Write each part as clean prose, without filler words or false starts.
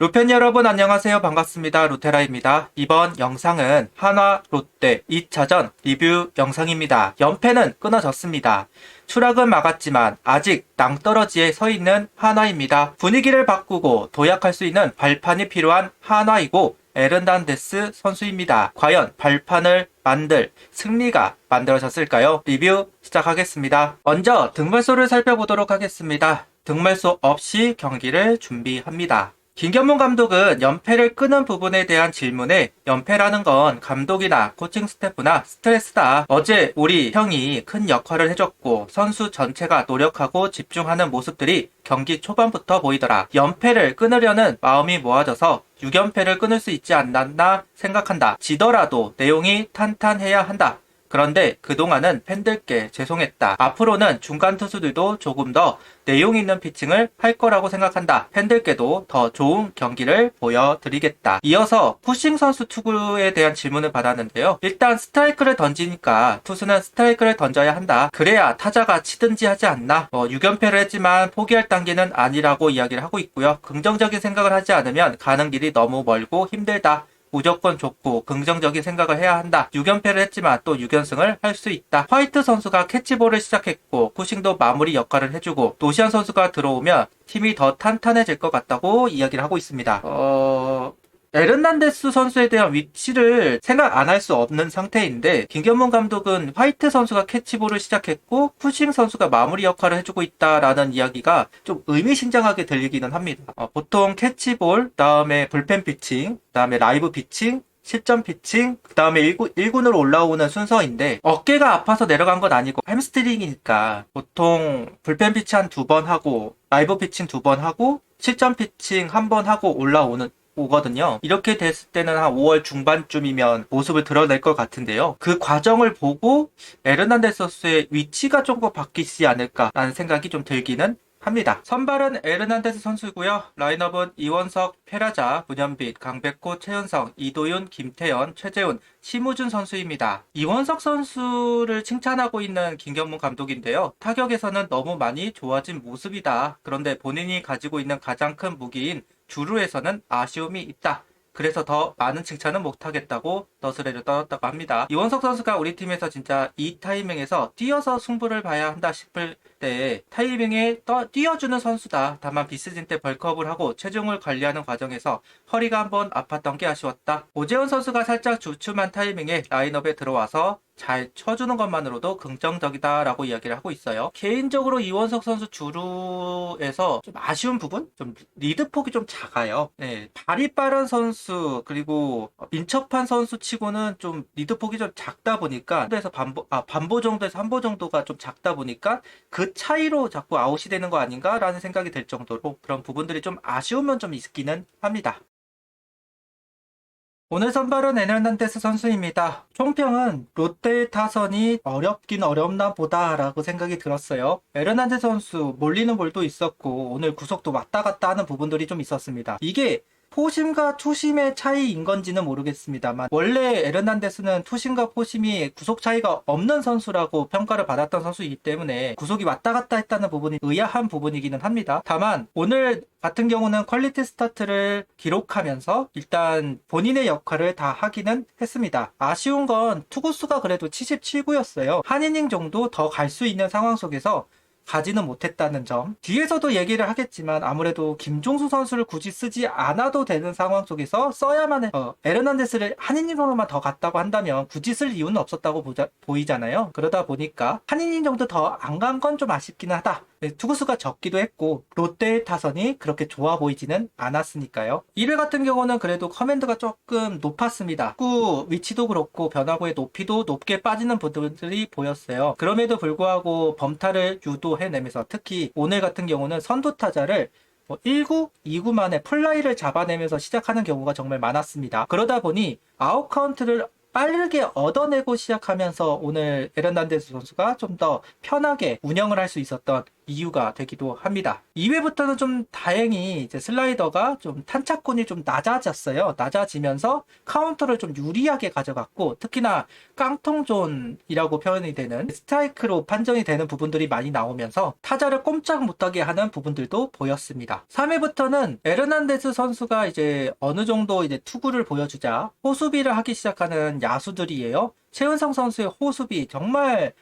루팬 여러분 안녕하세요. 반갑습니다. 루테라입니다. 이번 영상은 한화 롯데 2차전 리뷰 영상입니다. 연패는 끊어졌습니다. 추락은 막았지만 아직 낭떠러지에 서 있는 한화입니다. 분위기를 바꾸고 도약할 수 있는 발판이 필요한 한화이고 에르난데스 선수입니다. 과연 발판을 만들 승리가 만들어졌을까요? 리뷰 시작하겠습니다. 먼저 득말소를 살펴보도록 하겠습니다. 득말소 없이 경기를 준비합니다. 김경문 감독은 연패를 끄는 부분에 대한 질문에 연패라는 건 감독이나 코칭 스태프나 스트레스다. 어제 우리 형이 큰 역할을 해줬고 선수 전체가 노력하고 집중하는 모습들이 경기 초반부터 보이더라. 연패를 끊으려는 마음이 모아져서 6연패를 끊을 수 있지 않았나 생각한다. 지더라도 내용이 탄탄해야 한다. 그런데 그동안은 팬들께 죄송했다. 앞으로는 중간 투수들도 조금 더 내용 있는 피칭을 할 거라고 생각한다. 팬들께도 더 좋은 경기를 보여드리겠다. 이어서 푸싱 선수 투구에 대한 질문을 받았는데요. 일단 스트라이크를 던지니까 투수는 스트라이크를 던져야 한다. 그래야 타자가 치든지 하지 않나. 6연패를 했지만 포기할 단계는 아니라고 이야기를 하고 있고요. 긍정적인 생각을 하지 않으면 가는 길이 너무 멀고 힘들다. 무조건 좋고 긍정적인 생각을 해야 한다. 6연패를 했지만 또 6연승을 할 수 있다. 화이트 선수가 캐치볼을 시작했고 쿠싱도 마무리 역할을 해주고 노시안 선수가 들어오면 팀이 더 탄탄해질 것 같다고 이야기를 하고 있습니다. 에르난데스 선수에 대한 위치를 생각 안 할 수 없는 상태인데 김경문 감독은 화이트 선수가 캐치볼을 시작했고 푸싱 선수가 마무리 역할을 해주고 있다라는 이야기가 좀 의미심장하게 들리기는 합니다. 보통 캐치볼, 그다음에 불펜 피칭, 그다음에 라이브 피칭, 실점 피칭, 그 다음에 1군으로 올라오는 순서인데 어깨가 아파서 내려간 건 아니고 햄스트링이니까 보통 불펜 피칭 한 2번 하고 라이브 피칭 2번 하고 실점 피칭 1번 하고 오거든요. 이렇게 됐을 때는 한 5월 중반쯤이면 모습을 드러낼 것 같은데요. 그 과정을 보고 에르난데스 선수의 위치가 조금 바뀌지 않을까라는 생각이 좀 들기는 합니다. 선발은 에르난데스 선수고요. 라인업은 이원석, 페라자, 문현빛, 강백호, 최은성, 이도윤, 김태현, 최재훈, 심우준 선수입니다. 이원석 선수를 칭찬하고 있는 김경문 감독인데요. 타격에서는 너무 많이 좋아진 모습이다. 그런데 본인이 가지고 있는 가장 큰 무기인 주루에서는 아쉬움이 있다. 그래서 더 많은 칭찬은 못하겠다고 너스레를 떨었다고 합니다. 이원석 선수가 우리 팀에서 진짜 이 타이밍에서 뛰어서 승부를 봐야 한다 싶을 때 타이밍에 뛰어주는 선수다. 다만 비시즌 때 벌크업을 하고 체중을 관리하는 과정에서 허리가 한번 아팠던 게 아쉬웠다. 오재훈 선수가 살짝 주춤한 타이밍에 라인업에 들어와서 잘 쳐주는 것만으로도 긍정적이다라고 이야기를 하고 있어요. 개인적으로 이원석 선수 주루에서 좀 아쉬운 부분? 좀 리드폭이 좀 작아요. 네, 발이 빠른 선수 그리고 민첩한 선수 치고는 좀 리드폭이 좀 작다 보니까 그래서 반보 정도에서 한보 정도가 좀 작다 보니까 그 차이로 자꾸 아웃이 되는 거 아닌가라는 생각이 들 정도로 그런 부분들이 좀 아쉬우면 좀 있기는 합니다. 오늘 선발은 에르난데스 선수입니다. 총평은 롯데의 타선이 어렵긴 어렵나 보다 라고 생각이 들었어요. 에르난데스 선수 몰리는 볼도 있었고 오늘 구속도 왔다 갔다 하는 부분들이 좀 있었습니다. 이게 포심과 투심의 차이인 건지는 모르겠습니다만 원래 에르난데스는 투심과 포심이 구속 차이가 없는 선수라고 평가를 받았던 선수이기 때문에 구속이 왔다 갔다 했다는 부분이 의아한 부분이기는 합니다. 다만 오늘 같은 경우는 퀄리티 스타트를 기록하면서 일단 본인의 역할을 다 하기는 했습니다. 아쉬운 건 투구수가 그래도 77구였어요. 한 이닝 정도 더 갈 수 있는 상황 속에서 가지는 못했다는 점. 뒤에서도 얘기를 하겠지만 아무래도 김종수 선수를 굳이 쓰지 않아도 되는 상황 속에서 써야만 해. 에르난데스를 한 이닝으로만 더 갔다고 한다면 굳이 쓸 이유는 없었다고 보이잖아요. 그러다 보니까 한 이닝 정도 더 안 간 건 좀 아쉽긴 하다. 투구수가 적기도 했고 롯데의 타선이 그렇게 좋아 보이지는 않았으니까요. 1회 같은 경우는 그래도 커맨드가 조금 높았습니다. 축구 위치도 그렇고 변화구의 높이도 높게 빠지는 부분들이 보였어요. 그럼에도 불구하고 범타를 유도해내면서 특히 오늘 같은 경우는 선두 타자를 1구, 2구 만에 플라이를 잡아내면서 시작하는 경우가 정말 많았습니다. 그러다 보니 아웃 카운트를 빠르게 얻어내고 시작하면서 오늘 에르난데스 선수가 좀 더 편하게 운영을 할 수 있었던 이유가 되기도 합니다. 2회부터는 좀 다행히 이제 슬라이더가 좀 탄착권이 좀 낮아졌어요. 낮아지면서 카운터를 좀 유리하게 가져갔고, 특히나 깡통존이라고 표현이 되는 스트라이크로 판정이 되는 부분들이 많이 나오면서 타자를 꼼짝 못하게 하는 부분들도 보였습니다. 3회부터는 에르난데스 선수가 이제 어느 정도 이제 투구를 보여주자 호수비를 하기 시작하는 야수들이에요. 최은성 선수의 호수비 정말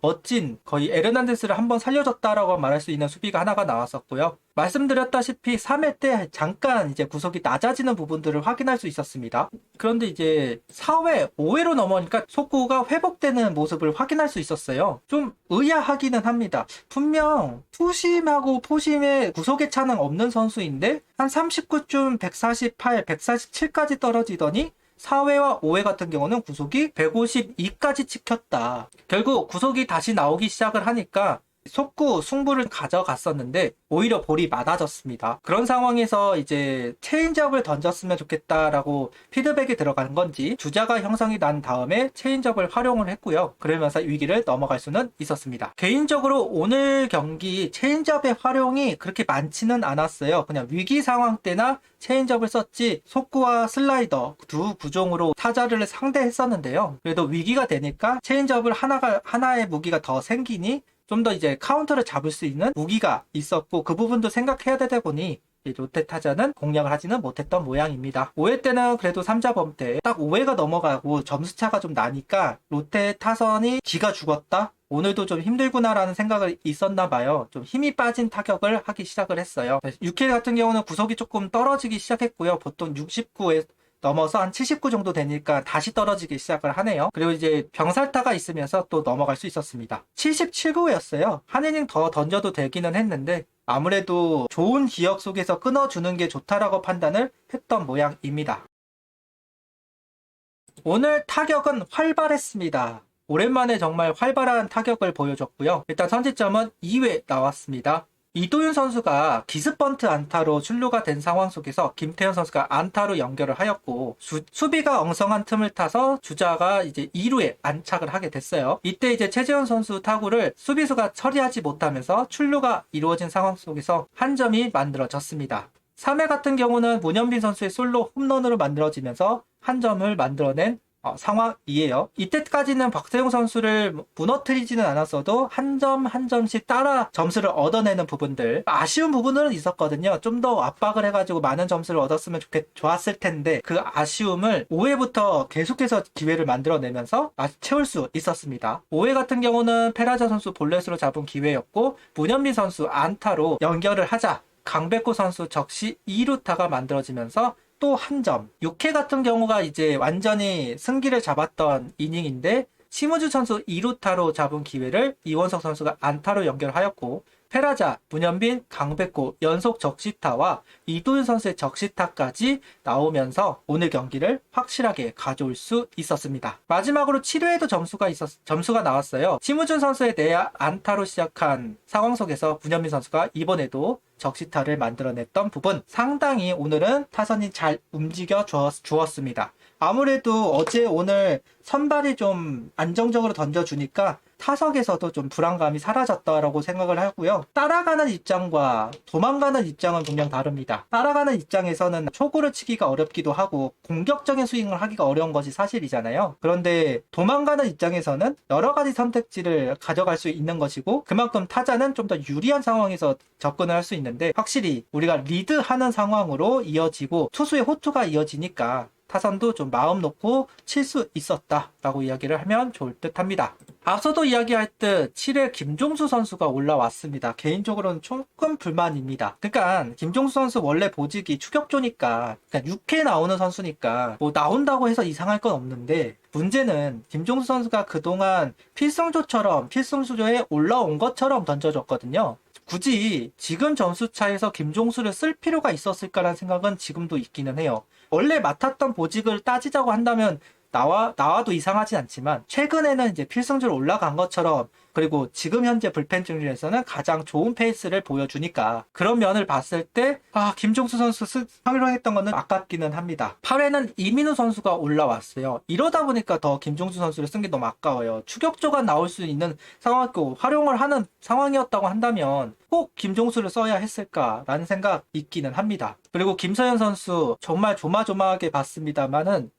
멋진, 거의 에르난데스를 한번 살려줬다라고 말할 수 있는 수비가 하나가 나왔었고요. 말씀드렸다시피 3회 때 잠깐 이제 구속이 낮아지는 부분들을 확인할 수 있었습니다. 그런데 이제 4회, 5회로 넘어오니까 속구가 회복되는 모습을 확인할 수 있었어요. 좀 의아하기는 합니다. 분명 투심하고 포심에 구속의 차는 없는 선수인데 한 39쯤 148, 147까지 떨어지더니 4회와 5회 같은 경우는 구속이 152까지 찍혔다. 결국 구속이 다시 나오기 시작을 하니까 속구 승부를 가져갔었는데 오히려 볼이 많아졌습니다. 그런 상황에서 이제 체인지업을 던졌으면 좋겠다라고 피드백이 들어간 건지 주자가 형성이 난 다음에 체인지업을 활용을 했고요. 그러면서 위기를 넘어갈 수는 있었습니다. 개인적으로 오늘 경기 체인지업의 활용이 그렇게 많지는 않았어요. 그냥 위기 상황 때나 체인지업을 썼지 속구와 슬라이더 두 구종으로 타자를 상대했었는데요. 그래도 위기가 되니까 체인지업을 하나의 무기가 더 생기니 좀 더 이제 카운터를 잡을 수 있는 무기가 있었고 그 부분도 생각해야 되다 보니 롯데 타자는 공략을 하지는 못했던 모양입니다. 5회 때는 그래도 3자 범퇴 딱 5회가 넘어가고 점수차가 좀 나니까 롯데 타선이 기가 죽었다? 오늘도 좀 힘들구나라는 생각이 있었나 봐요. 좀 힘이 빠진 타격을 하기 시작을 했어요. 6회 같은 경우는 구속이 조금 떨어지기 시작했고요. 보통 69에 넘어서 한 79 정도 되니까 다시 떨어지기 시작을 하네요. 그리고 이제 병살타가 있으면서 또 넘어갈 수 있었습니다. 77구였어요. 한 이닝 더 던져도 되기는 했는데 아무래도 좋은 기억 속에서 끊어주는 게 좋다라고 판단을 했던 모양입니다. 오늘 타격은 활발했습니다. 오랜만에 정말 활발한 타격을 보여줬고요. 일단 선취점은 2회 나왔습니다. 이도윤 선수가 기습번트 안타로 출루가 된 상황 속에서 김태현 선수가 안타로 연결을 하였고 수비가 엉성한 틈을 타서 주자가 이제 2루에 안착을 하게 됐어요. 이때 이제 최재현 선수 타구를 수비수가 처리하지 못하면서 출루가 이루어진 상황 속에서 한 점이 만들어졌습니다. 3회 같은 경우는 문현빈 선수의 솔로 홈런으로 만들어지면서 한 점을 만들어낸 상황이에요. 이때까지는 박세웅 선수를 무너뜨리지는 않았어도 한 점 한 점씩 따라 점수를 얻어내는 부분들 아쉬운 부분은 있었거든요. 좀 더 압박을 해가지고 많은 점수를 얻었으면 좋았을 텐데 그 아쉬움을 5회부터 계속해서 기회를 만들어내면서 채울 수 있었습니다. 5회 같은 경우는 페라자 선수 볼넷으로 잡은 기회였고 문현빈 선수 안타로 연결을 하자 강백호 선수 적시 2루타가 만들어지면서 또 한 점. 6회 같은 경우가 이제 완전히 승기를 잡았던 이닝인데 심우주 선수 2루타로 잡은 기회를 이원석 선수가 안타로 연결하였고 페라자, 문현빈, 강백호 연속 적시타와 이도윤 선수의 적시타까지 나오면서 오늘 경기를 확실하게 가져올 수 있었습니다. 마지막으로 7회에도 점수가 나왔어요. 심우준 선수의 내야 안타로 시작한 상황 속에서 문현빈 선수가 이번에도 적시타를 만들어냈던 부분 상당히 오늘은 타선이 잘 움직여 주었습니다. 아무래도 어제 오늘 선발이 좀 안정적으로 던져주니까 타석에서도 좀 불안감이 사라졌다라고 생각을 하고요. 따라가는 입장과 도망가는 입장은 분명 다릅니다. 따라가는 입장에서는 초구를 치기가 어렵기도 하고 공격적인 스윙을 하기가 어려운 것이 사실이잖아요. 그런데 도망가는 입장에서는 여러 가지 선택지를 가져갈 수 있는 것이고 그만큼 타자는 좀 더 유리한 상황에서 접근을 할 수 있는데 확실히 우리가 리드하는 상황으로 이어지고 투수의 호투가 이어지니까 타선도 좀 마음 놓고 칠 수 있었다라고 이야기를 하면 좋을 듯 합니다. 앞서도 이야기할 듯 7회 김종수 선수가 올라왔습니다. 개인적으로는 조금 불만입니다. 그러니까 김종수 선수 원래 보직이 추격조니까 그러니까 6회 나오는 선수니까 뭐 나온다고 해서 이상할 건 없는데 문제는 김종수 선수가 그동안 필승조에 올라온 것처럼 던져줬거든요. 굳이 지금 점수차에서 김종수를 쓸 필요가 있었을까라는 생각은 지금도 있기는 해요. 원래 맡았던 보직을 따지자고 한다면 나와도 이상하진 않지만 최근에는 이제 필승조로 올라간 것처럼 그리고 지금 현재 불펜 중에서는 가장 좋은 페이스를 보여주니까 그런 면을 봤을 때 김종수 선수 활용했던 거는 아깝기는 합니다. 8회는 이민우 선수가 올라왔어요. 이러다 보니까 더 김종수 선수를 쓴 게 너무 아까워요. 추격조가 나올 수 있는 상황이고 활용을 하는 상황이었다고 한다면 꼭 김종수를 써야 했을까라는 생각 있기는 합니다. 그리고 김서현 선수 정말 조마조마하게 봤습니다만은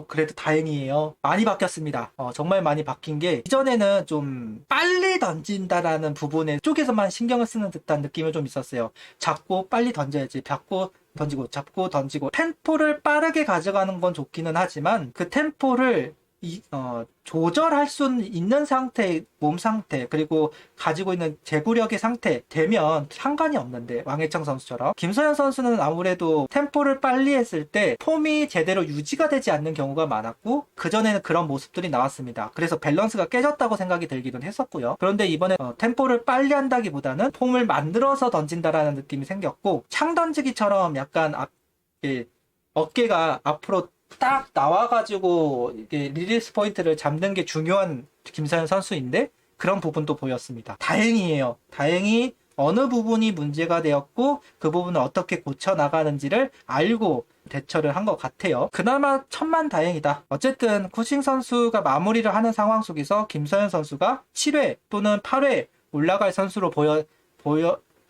그래도 다행이에요. 많이 바뀌었습니다. 정말 많이 바뀐 게 이전에는 좀 빨리 던진다라는 부분에 쪽에서만 신경을 쓰는 듯한 느낌이 좀 있었어요. 잡고 빨리 던져야지. 잡고 던지고 잡고 던지고 템포를 빠르게 가져가는 건 좋기는 하지만 그 템포를 조절할 수 있는 상태, 몸 상태, 그리고 가지고 있는 제구력의 상태 되면 상관이 없는데, 왕해창 선수처럼. 김서현 선수는 아무래도 템포를 빨리 했을 때 폼이 제대로 유지가 되지 않는 경우가 많았고, 그전에는 그런 모습들이 나왔습니다. 그래서 밸런스가 깨졌다고 생각이 들기도 했었고요. 그런데 이번에 템포를 빨리 한다기보다는 폼을 만들어서 던진다라는 느낌이 생겼고, 창 던지기처럼 약간 어깨가 앞으로 딱 나와가지고 이게 리리스 포인트를 잡는 게 중요한 김서현 선수인데 그런 부분도 보였습니다. 다행이에요. 다행히 어느 부분이 문제가 되었고 그 부분을 어떻게 고쳐나가는지를 알고 대처를 한 것 같아요. 그나마 천만 다행이다. 어쨌든 쿠싱 선수가 마무리를 하는 상황 속에서 김서현 선수가 7회 또는 8회 올라갈 선수로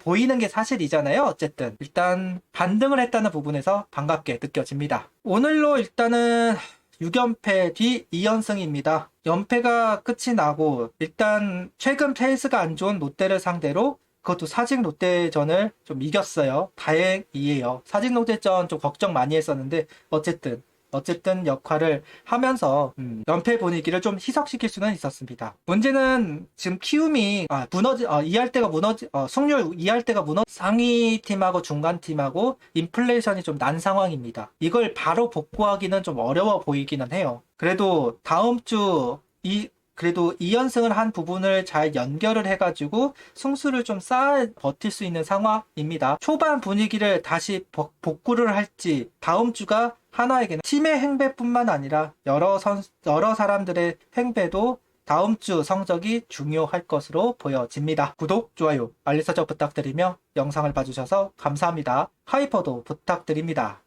보이는 게 사실이잖아요. 어쨌든 일단 반등을 했다는 부분에서 반갑게 느껴집니다. 오늘로 일단은 6연패 뒤 2연승입니다. 연패가 끝이 나고 일단 최근 페이스가 안 좋은 롯데를 상대로 그것도 사직 롯데전을 좀 이겼어요. 다행이에요. 사직 롯데전 좀 걱정 많이 했었는데 어쨌든 역할을 하면서 연패 분위기를 좀 희석시킬 수는 있었습니다. 문제는 지금 키움이 승률 이할 때가 상위 팀하고 중간 팀하고 인플레이션이 좀 난 상황입니다. 이걸 바로 복구하기는 좀 어려워 보이기는 해요. 그래도 다음 주 그래도 2연승을 한 부분을 잘 연결을 해가지고 승수를 좀 쌓아 버틸 수 있는 상황입니다. 초반 분위기를 다시 복구를 할지 다음 주가 하나에게는 팀의 행배뿐만 아니라 여러 사람들의 행배도 다음 주 성적이 중요할 것으로 보여집니다. 구독, 좋아요, 알림 설정 부탁드리며 영상을 봐주셔서 감사합니다. 하이퍼도 부탁드립니다.